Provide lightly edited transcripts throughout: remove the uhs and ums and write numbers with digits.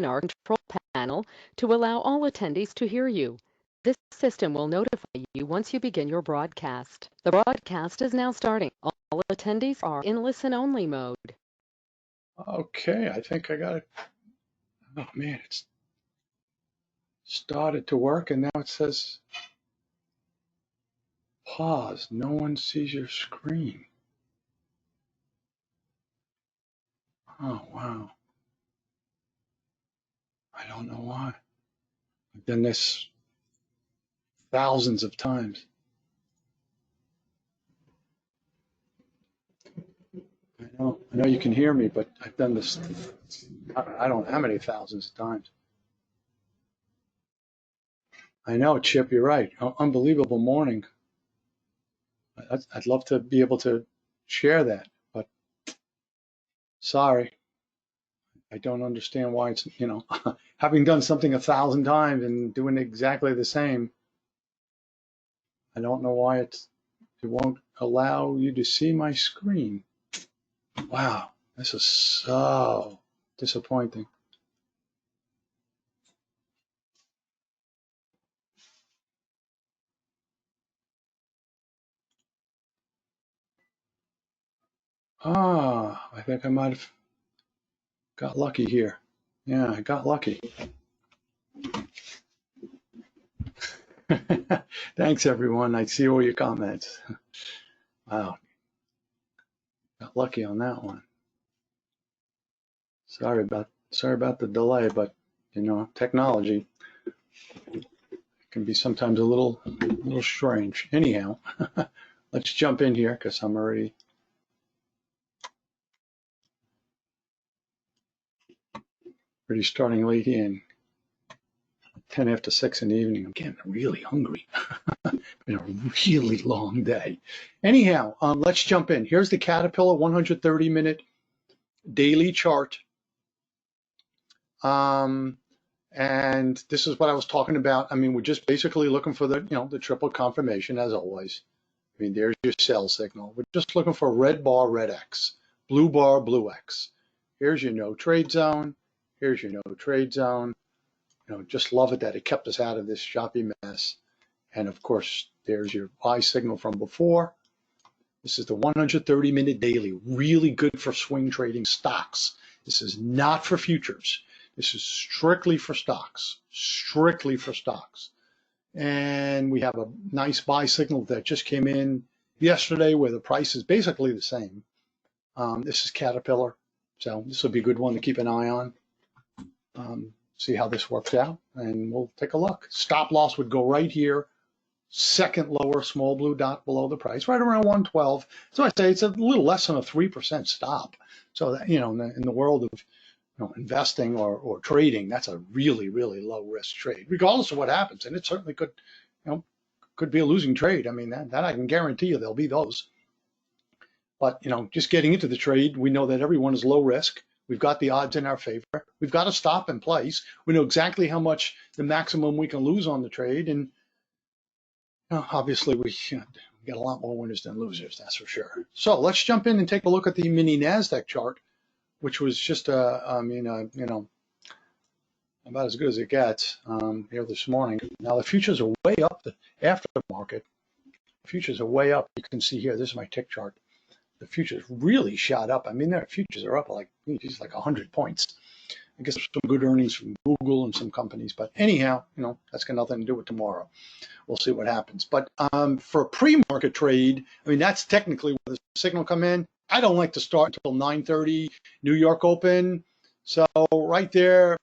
webinar control panel to allow all attendees to hear you. This system will notify you once you begin your broadcast. The broadcast is now starting. All attendees are in listen-only mode. Okay, I think I got it. Oh man, it's started to work and now it says pause. No one sees your screen. Oh wow. I don't know why. I've done this thousands of times. I know you can hear me, but I've done this, I don't know how many thousands of times. I know, Chip, you're right. Unbelievable morning. I'd love to be able to share that, but sorry. I don't understand why it's, having done something 1,000 times and doing exactly the same, I don't know why it won't allow you to see my screen. Wow, this is so disappointing. I think I might have got lucky here. Yeah, I got lucky. Thanks, everyone. I see all your comments. Wow, got lucky on that one. Sorry about the delay, but technology can be sometimes a little strange. Anyhow, let's jump in here because I'm already starting late in 10 after 6 in the evening. I'm getting really hungry. Been a really long day. Anyhow, let's jump in. Here's the Caterpillar 130-minute daily chart. And this is what I was talking about. I mean, we're just basically looking for the triple confirmation as always. I mean, there's your sell signal. We're just looking for red bar, red X, blue bar, blue X. Here's your no trade zone. Here's your no trade zone. Just love it that it kept us out of this choppy mess. And of course, there's your buy signal from before. This is the 130-minute daily, really good for swing trading stocks. This is not for futures. This is strictly for stocks, strictly for stocks. And we have a nice buy signal that just came in yesterday where the price is basically the same. This is Caterpillar, so this will be a good one to keep an eye on. See how this works out, and we'll take a look. Stop loss would go right here, second lower small blue dot below the price, right around 112. So I say it's a little less than a 3% stop. So that, in the world of investing or trading, that's a really, really low risk trade, regardless of what happens. And it certainly could, could be a losing trade. I mean, that I can guarantee you there'll be those. But, just getting into the trade, we know that everyone is low risk. We've got the odds in our favor. We've got a stop in place. We know exactly how much the maximum we can lose on the trade. And obviously we get a lot more winners than losers, that's for sure. So let's jump in and take a look at the mini NASDAQ chart, which was just, about as good as it gets here this morning. Now the futures are way up after the market. Futures are way up. You can see here, this is my tick chart. The futures really shot up. I mean, their futures are up like 100 points. I guess there's some good earnings from Google and some companies, but anyhow, that's got nothing to do with tomorrow. We'll see what happens. But for a pre-market trade, I mean, that's technically where the signal come in. I don't like to start until 9:30 New York open. So right there,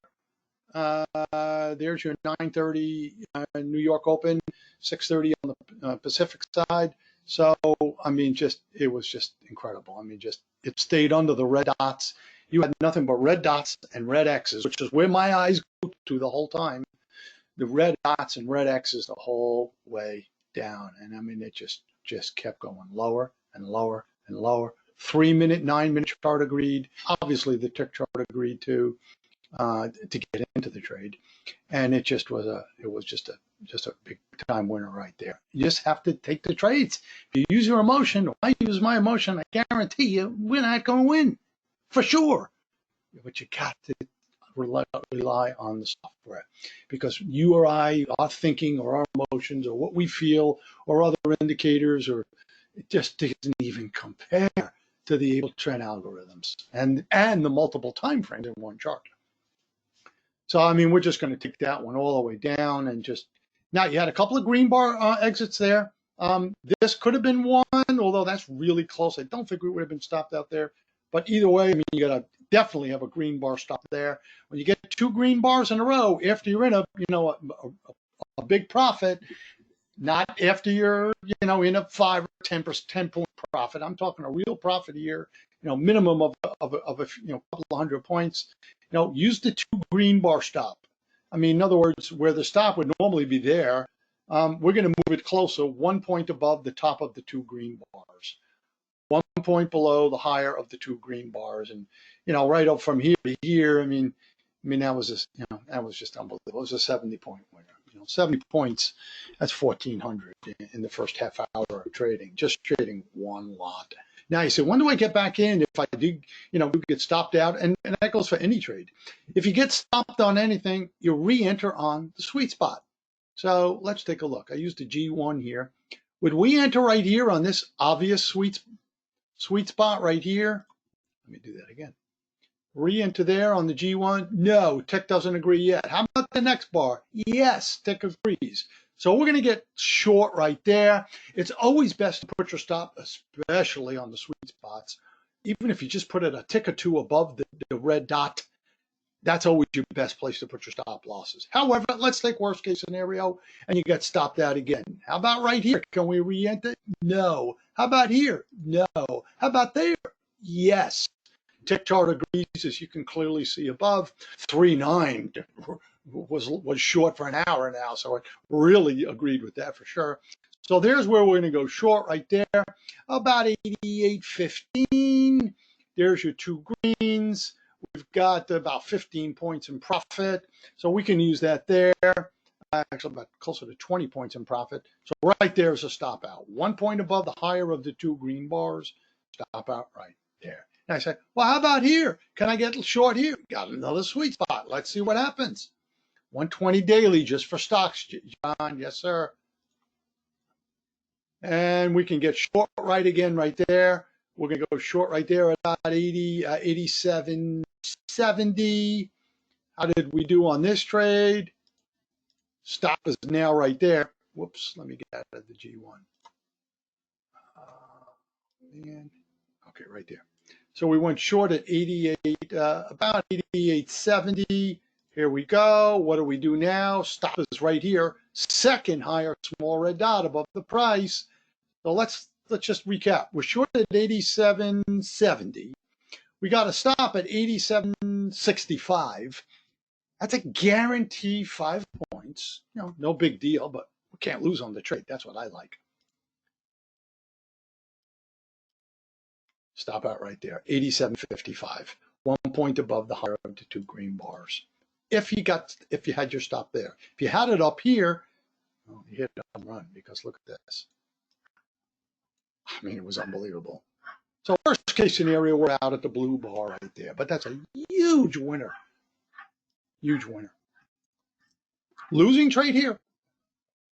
there's your 9:30 New York open, 6:30 on the Pacific side. So, I mean, it was just incredible. I mean, it stayed under the red dots. You had nothing but red dots and red X's, which is where my eyes go to the whole time. The red dots and red X's the whole way down. And I mean, it just kept going lower and lower and lower. 3-minute, 9-minute chart agreed. Obviously, the tick chart agreed to get into the trade. And it was just a big time winner right there. You just have to take the trades. If you use your emotion, or I use my emotion, I guarantee you we're not going to win for sure. But you got to rely on the software, because you or I, our thinking or our emotions or what we feel or other indicators, or it just doesn't even compare to the able trend algorithms and the multiple time frames in one chart. So, I mean, we're just going to take that one all the way down and just, now you had a couple of green bar exits there. This could have been one, although that's really close. I don't think we would have been stopped out there. But either way, I mean, you got to definitely have a green bar stop there. When you get two green bars in a row, after you're in a big profit, not after you're, in a 5 or 10% point profit. I'm talking a real profit here, minimum of a couple of hundred points. Use the two green bar stop. I mean, in other words, where the stop would normally be there, we're going to move it closer, 1 point above the top of the two green bars, 1 point below the higher of the two green bars, and right up from here to here. I mean that was just unbelievable. It was a 70-point winner. 70 points. That's 1,400 in the first half hour of trading, just trading one lot. Now you say, when do I get back in if I do, get stopped out? And that goes for any trade. If you get stopped on anything, you re-enter on the sweet spot. So let's take a look. I used the G1 here. Would we enter right here on this obvious sweet spot right here? Let me do that again. Re-enter there on the G1? No, Tick doesn't agree yet. How about the next bar? Yes, Tick agrees. So we're going to get short right there. It's always best to put your stop, especially on the sweet spots. Even if you just put it a tick or two above the red dot, that's always your best place to put your stop losses. However, let's take worst case scenario and you get stopped out again. How about right here? Can we re-enter? No. How about here? No. How about there? Yes. Tick chart agrees, as you can clearly see above. 3.9 was short for an hour now, so it really agreed with that for sure. So there's where we're going to go short right there, about 88.15. There's your two greens. We've got about 15 points in profit, so we can use that there. Actually, about closer to 20 points in profit. So right there is a stop out. 1 point above the higher of the two green bars. Stop out right there. And I said, well, how about here? Can I get short here? Got another sweet spot. Let's see what happens. 120 daily just for stocks, John. Yes, sir. And we can get short right again right there. We're going to go short right there at about 87.70. How did we do on this trade? Stop is now right there. Whoops, let me get out of the G1. Okay, right there. So we went short at 88, about 88.70. Here we go. What do we do now? Stop is right here. Second higher small red dot above the price. So let's just recap. We're short at 87.70. We got a stop at 87.65. That's a guarantee 5 points. No big deal, but we can't lose on the trade. That's what I like. Stop out right there, 87.55, 1 point above the higher of the two green bars. If you had your stop there. If you had it up here, well, you hit a home run, because look at this. I mean, it was unbelievable. So worst case scenario, we're out at the blue bar right there, but that's a huge winner. Huge winner. Losing trade here.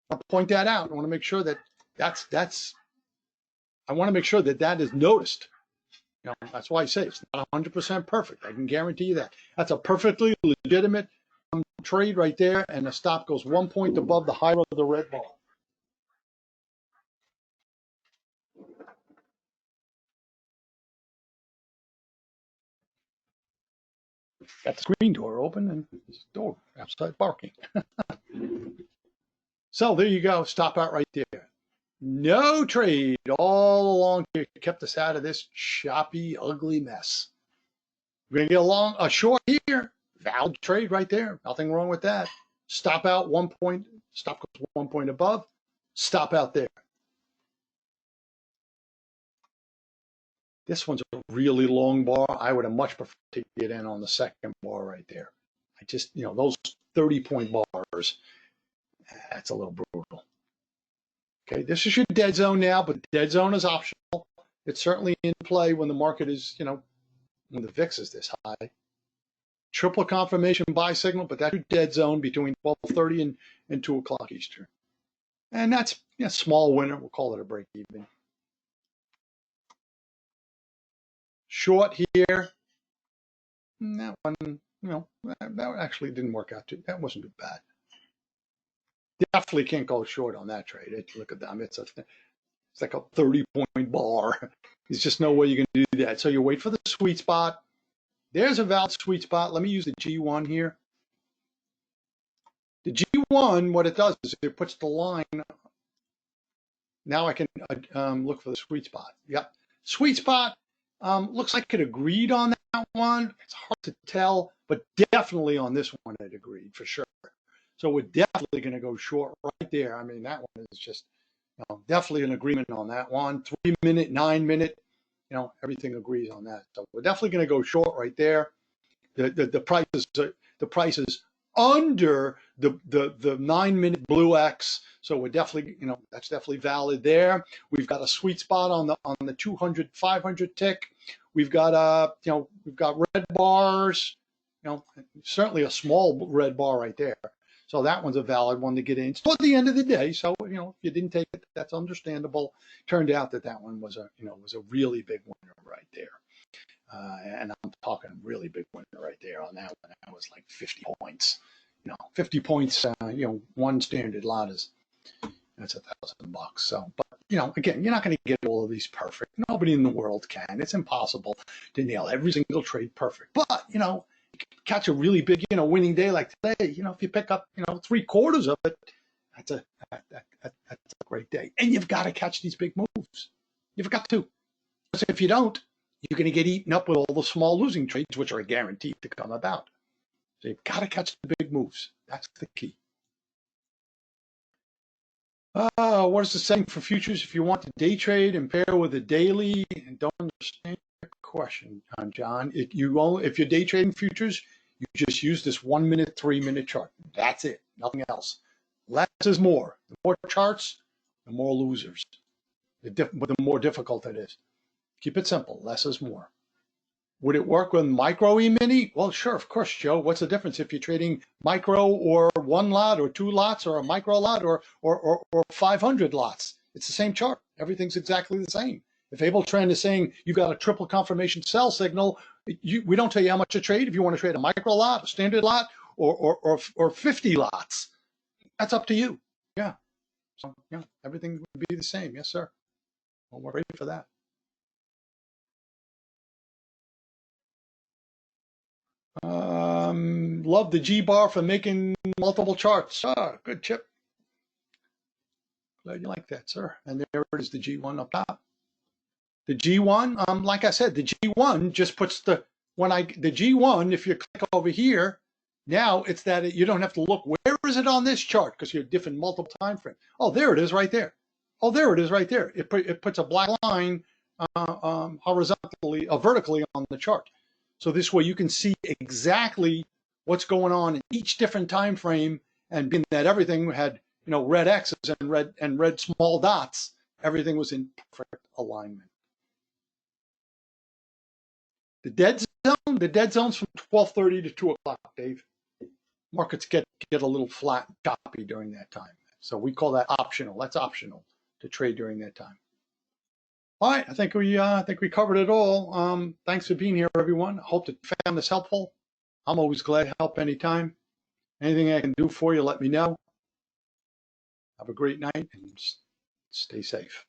I'll point that out. I want to make sure that I want to make sure that is noticed. That's why I say it's not 100% perfect. I can guarantee you that. That's a perfectly legitimate trade right there, and the stop goes 1 point above the higher of the red bar. Got the screen door open and this door outside barking. So there you go. Stop out right there. No trade all along here kept us out of this choppy, ugly mess. We're going to get a short here. Valid trade right there. Nothing wrong with that. Stop out 1 point. Stop goes 1 point above. Stop out there. This one's a really long bar. I would have much preferred to get in on the second bar right there. I just, those 30-point bars, that's a little brutal. Okay, this is your dead zone now, but dead zone is optional. It's certainly in play when the market is, when the VIX is this high. triple confirmation buy signal, but that's dead zone between 12:30 and 2 o'clock Eastern. And that's a small winner. We'll call it a break even. Short here. That one, that actually didn't work out too. That wasn't too bad. Definitely can't go short on that trade. Look at them. It's like a 30-point bar. There's just no way you can do that. So you wait for the sweet spot. There's a valid sweet spot. Let me use the G1 here. The G1, what it does is it puts the line. Now I can look for the sweet spot. Yep. Sweet spot looks like it agreed on that one. It's hard to tell, but definitely on this one it agreed for sure. So we're definitely going to go short right there. I mean, that one is just definitely an agreement on that one. 3 minute, 9 minute, everything agrees on that. So we're definitely going to go short right there. The price is under the 9 minute blue X. So we're definitely, that's definitely valid there. We've got a sweet spot on the 200, 500 tick. We've got we've got red bars, certainly a small red bar right there. So that one's a valid one to get in. It's toward the end of the day. So, if you didn't take it, that's understandable. Turned out that one was a really big winner right there. And I'm talking really big winner right there on that one. That was like 50 points. 50 points, one standard lot that's $1,000. So, but, again, you're not going to get all of these perfect. Nobody in the world can. It's impossible to nail every single trade perfect. But, catch a really big, winning day like today, if you pick up, 3/4 of it, that's a great day. And you've got to catch these big moves. You've got to. Because if you don't, you're going to get eaten up with all the small losing trades, which are guaranteed to come about. So you've got to catch the big moves. That's the key. What is the setting for futures if you want to day trade and pair with a daily? And don't understand the question, John. If you're day trading futures, you just use this 1 minute, 3 minute chart. That's it. Nothing else. Less is more. The more charts, the more losers. But the more difficult it is. Keep it simple. Less is more. Would it work with micro E-mini? Well, sure, of course, Joe. What's the difference if you're trading micro or 1 lot or 2 lots or a micro lot or 500 lots? It's the same chart. Everything's exactly the same. If Abletrend is saying you got a triple confirmation sell signal, we don't tell you how much to trade. If you want to trade a micro lot, a standard lot, or 50 lots, that's up to you. Yeah. So yeah, everything would be the same. Yes, sir. Well, we're ready for that. Love the G bar for making multiple charts. Good chip. Glad you like that, sir. And there it is, the G1 up top. The G1, like I said, the G1 just puts the G1, if you click over here, now it's that you don't have to look, where is it on this chart? Because you're different multiple time frames. Oh, there it is right there. Oh, there it is right there. It puts a black line horizontally, vertically on the chart. So this way you can see exactly what's going on in each different time frame, and being that everything had red X's and red small dots, everything was in perfect alignment. The dead zone's from 12:30 to 2 o'clock, Dave. Markets get a little flat and choppy during that time. So we call that optional. That's optional to trade during that time. All right, I think we covered it all. Thanks for being here, everyone. I hope that you found this helpful. I'm always glad to help anytime. Anything I can do for you, let me know. Have a great night and stay safe.